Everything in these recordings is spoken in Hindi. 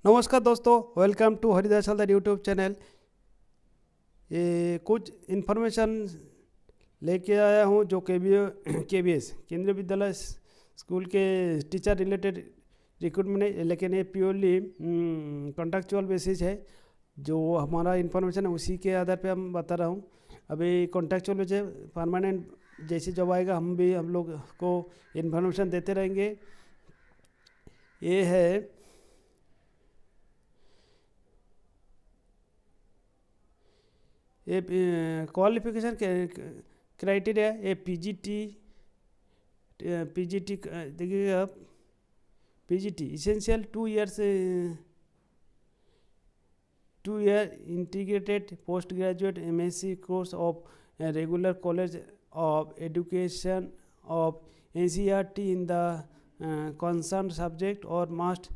नमस्कार दोस्तों, welcome to Haridas Haldar YouTube channel. ये कुछ इन्फॉर्मेशन लेके आया हूँ जो के बी एस केंद्रीय विद्यालय स्कूल के टीचर रिलेटेड रिक्रूटमेंट है, लेकिन ये प्योरली कॉन्ट्रैक्चुअल बेसिस है। जो हमारा इन्फॉर्मेशन है उसी के आधार पे हम बता रहा हूँ। अभी कॉन्ट्रैक्चुअल बेसिस परमानेंट जैसे जब आएगा हम लोग को इन्फॉर्मेशन देते रहेंगे। ये है ये क्वालिफिकेशन क्राइटेरिया। ये पीजीटी देखिएगा। PGT essential 2 year integrated postgraduate MSc course of a regular college of education of NCERT in the concerned subject, or must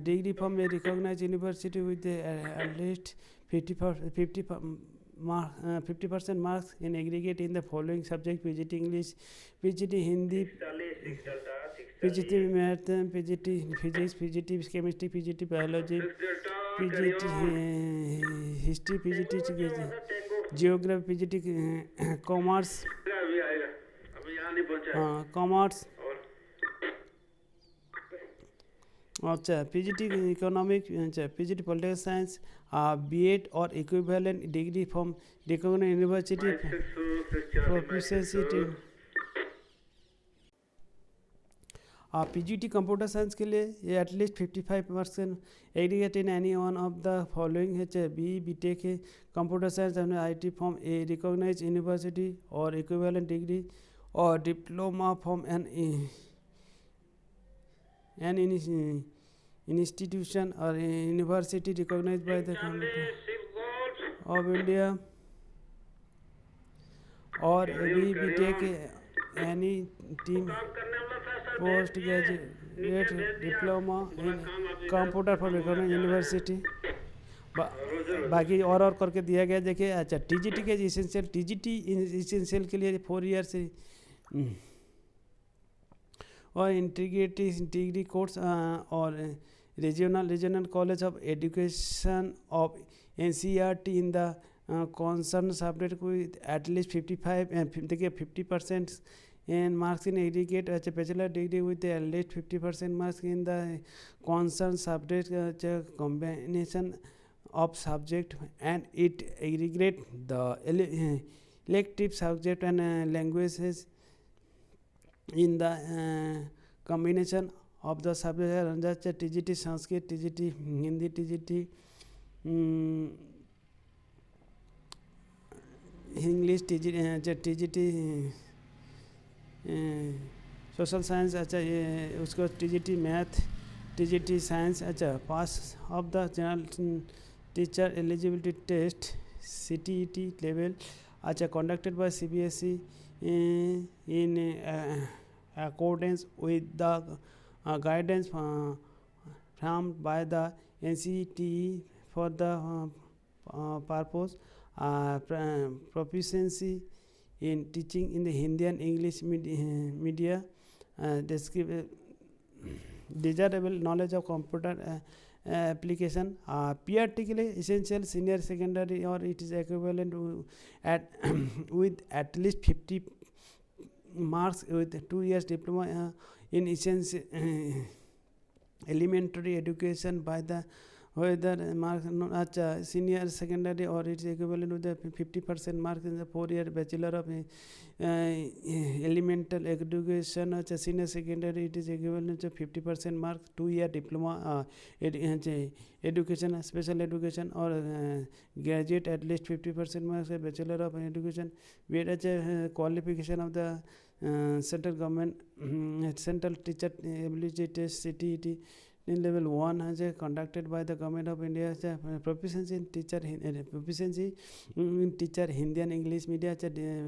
degree from a recognized university with at least 50% marks in aggregate in the following subject: PGT English, PGT Hindi, PGT Math, PGT Physics, PGT Chemistry, PGT Biology, PGT History, PGT Geography, PGT Commerce, Commerce। अच्छा, पीजीटी इकोनॉमिक, अच्छा पीजीटी पॉलिटिकल साइंस, बीएड और equivalent degree from recognised university, proficiency. PGT computer science के लिए ये at least 55% aggregate in any one of the following है। बी टेक है computer science IT from a recognised university और इक्विवेलेंट डिग्री, और diploma from an institution or university recognized by the government of India, or B tech any team post graduate diploma in computer from recognised university. बाकी और करके दिया गया। देखिए, अच्छा टीजीटी के इसेंशियल, टीजीटी इसेंशियल के लिए 4 years से और इंटीग्रेटेड डिग्री कोर्स और regional college of education of NCERT in the concern subject with at least 55 देखिए 50% in marks in aggregate as a bachelor degree with at least 50% marks in the concerned subject, combination of subject and it aggregate the elective subject and languages in the combination of the subject such as TGT Sanskrit, TGT Hindi, TGT English, TGT social science. अच्छा ये उसको टीजीटी मैथ, टीजीटी साइंस। अच्छा pass of the general teacher eligibility test CTET level. अच्छा conducted by CBSE in accordance with the guidance from by the NCTE for the purpose proficiency in teaching in the Hindi and English media, desirable knowledge of computer application, PRT के लिए essential senior secondary or it is equivalent at with at least 50 marks with 2 years diploma in essential elementary education by the whether marks अच्छा senior secondary or its equivalent with the 50% marks in the 4-year bachelor of elemental education। अच्छा senior secondary it is equivalent to 50% marks 2-year diploma education, special education, or graduate at least 50% marks bachelor of education with qualification of the central government central teacher ability test CTET in level 1 has conducted by the government of India has proficiency in teacher Hindi and English media,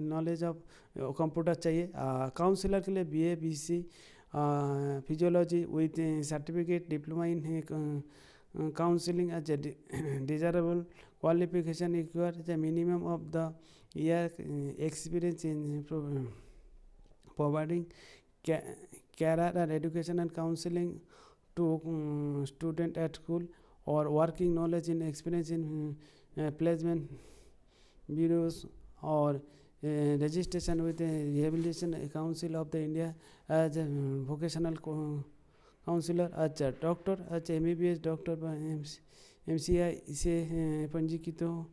knowledge of computer चाहिए। काउंसलर के लिए BA BC physiology with certificate diploma in counselling अच्छा desirable qualification required minimum of the year experience in providing career and education and counseling to student at school, or working knowledge in experience in placement bureaus, or registration with the Rehabilitation Council of the India as a vocational counselor, अच्छा डॉक्टर, अच्छा MBBS डॉक्टर MCI से पंजीकृत हो,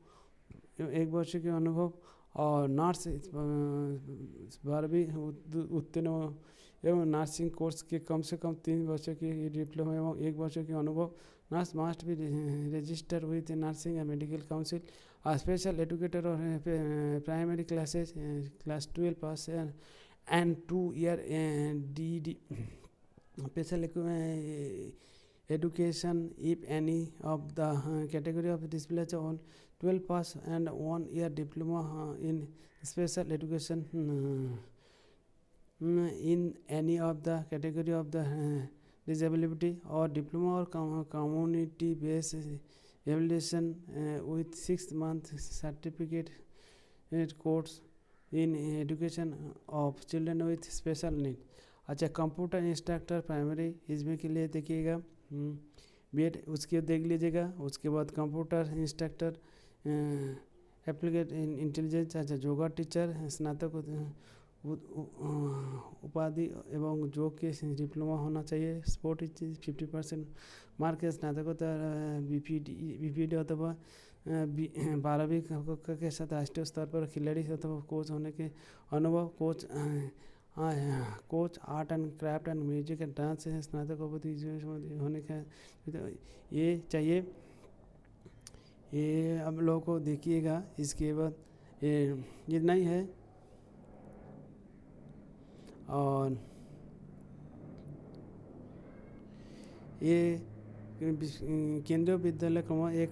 1 वर्ष के अनुभव, और नर्स 12वीं उत्तीर्ण एवं नर्सिंग कोर्स के कम से कम 3 वर्ष की डिप्लोमा एवं 1 वर्ष के अनुभव. Nurse must be register with nursing and medical council. Special educator और primary classes class 12 pass and 2-year DD special education if any of the category of display on 12 pass and 1-year diploma in special education in any of the category of the disability, or diploma or community based evaluation with 6-month certificate course in education of children with special need. अच्छा कंप्यूटर इंस्ट्रक्टर प्राइमरी, इसमें के लिए देखिएगा B.Ed उसके देख लीजिएगा. उसके बाद कंप्यूटर इंस्ट्रक्टर एप्लीकेट इंटेलिजेंस, अच्छा योगा टीचर स्नातक उपाधि एवं योग के डिप्लोमा होना चाहिए. स्पोर्ट 50% मार्क स्नातकोत्तर BPD अथवा 12वीं के साथ राष्ट्रीय स्तर पर खिलाड़ी अथवा कोच होने के अनुभव. Coach art and craft and music and dance स्नातक होने का ये चाहिए. ये आप लोगों को देखिएगा. इसके बाद ये नहीं है. और ये केंद्रीय विद्यालय क्रम 1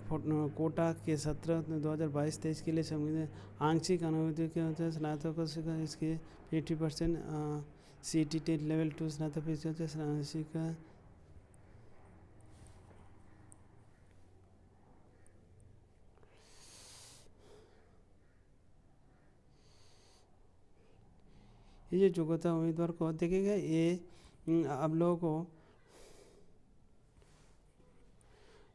कोटा के सत्र 2022-23 के लिए संविधान आंशिक अनुभूति के अनुसार स्नातकों से इसके 50% CTT लेवल 2 स्नातक स्नातक ये जो योग्यता उम्मीदवार को देखेगा. ये आप लोगों को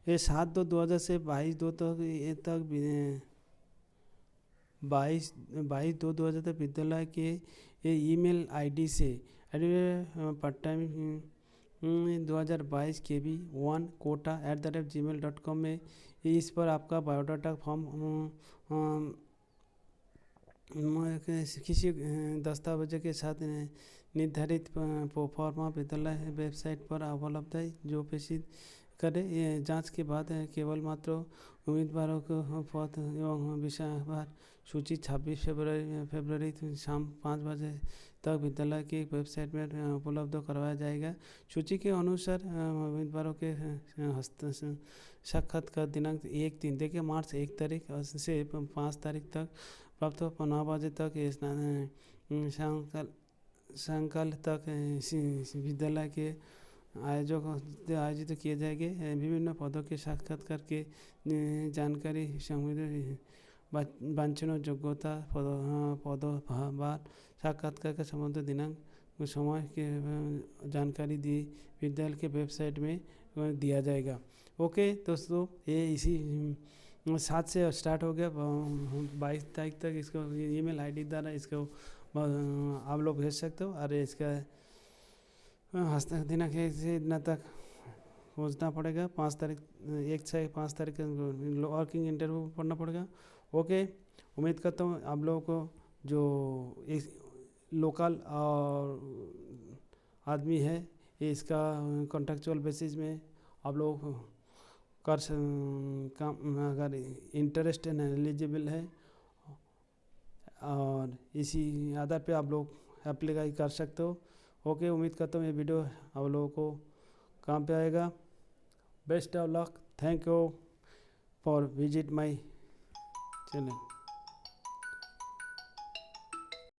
ये 7/2/2000 से 22/2 तक 22/2/2000 तक विद्यालय के ईमेल आईडी से पार्ट टाइम 2022 KB 1 kota@gmail.com में इस पर आपका बायोडाटा फॉर्म किसी दस्तावेज के साथ निर्धारित प्रोफार्मा विद्यालय वेबसाइट पर उपलब्ध है, जो प्रेषित करें. ये जांच के बाद केवल मात्र उम्मीदवारों को पद एवं विषयवार सूची 26 फरवरी शाम 5 बजे तक विद्यालय की वेबसाइट में उपलब्ध करवाया जाएगा. सूची के अनुसार उम्मीदवारों के साक्षात्कार दिनांक 1-3 देखिए मार्च 1 तारीख से 5 तारीख तक प्राप्त 9 बजे तक सायंकाल तक विद्यालय के आयोजित किए जाएंगे. विभिन्न पदों के साक्षात्कार के जानकारी वांछनीय योग्यता पदभार साक्षात्कार का संबंध दिनांक समय के जानकारी दी विद्यालय के वेबसाइट में दिया जाएगा. ओके दोस्तों, ये इसी 7 से स्टार्ट हो गया. 22 तारीख तक इसको ईमेल आईडी द्वारा इसको आप लोग भेज सकते हो. और इसका दिनांक से इतना तक पहुँचना पड़ेगा. 5 तारीख 1 से 5 तारीख वर्किंग इंटरव्यू पढ़ना पड़ेगा. ओके, उम्मीद करता हूँ आप लोगों को जो इस लोकल और आदमी है इसका कॉन्ट्रेक्चुअल बेसिस में आप लोग कर काम अगर इंटरेस्ट एंड एलिजिबल है, और इसी आधार पे आप लोग अप्लाई कर सकते हो. ओके, उम्मीद करता हूँ ये वीडियो आप लोगों को काम पे आएगा. Best of luck. Thank you for visit my channel.